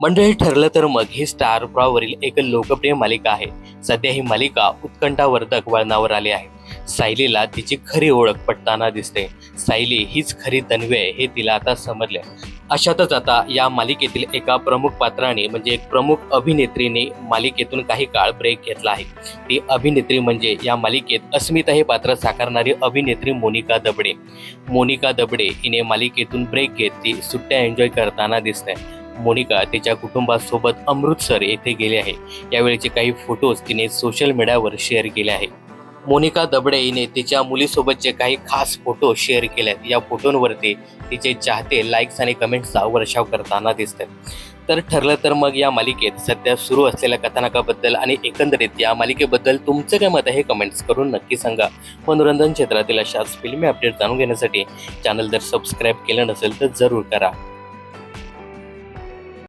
मंडळी ठरलं तर मग ही स्टार प्रवाहवरील एक लोकप्रिय मालिका आहे. सध्या ही मालिका उत्कंठावर्धक वळणावर आली आहे. सायलीला तिची खरी ओळख पटताना दिसते. सायली हीच खरी तन्वी आहे हे तिला आता समजले. अशातच आता या मालिकेतील एका प्रमुख पात्राने म्हणजे एक प्रमुख अभिनेत्रीने मालिकेतून काही काळ ब्रेक घेतला आहे. ती अभिनेत्री म्हणजे या मालिकेत अस्मिता हे पात्र साकारणारी अभिनेत्री मोनिका दबडे. मोनिका दबडे हिने मालिकेतून ब्रेक घेत ती सुट्ट्या एन्जॉय करताना दिसते. मोनिका तिच्या कुटुंबासोबत अमृतसर येथे गेली आहे. यावेळीचे काही फोटोज तिने सोशल मीडियावर शेअर केले आहे. मोनिका दबडे हिने तिच्या मुलीसोबतचे काही खास फोटो शेअर केले आहेत. या फोटोंवरती तिचे चाहते लाईक्स आणि कमेंट्सचा वर्षाव करताना दिसतात. तर ठरलं तर मग या मालिकेत सध्या सुरू असलेल्या कथानकाबद्दल आणि एकंदरीत या मालिकेबद्दल तुमचं काय मत आहे हे कमेंट्स करून नक्की सांगा. मनोरंजन क्षेत्रातील अशाच फिल्मी अपडेट जाणून घेण्यासाठी चॅनल जर सबस्क्राईब केलं नसेल तर जरूर करा.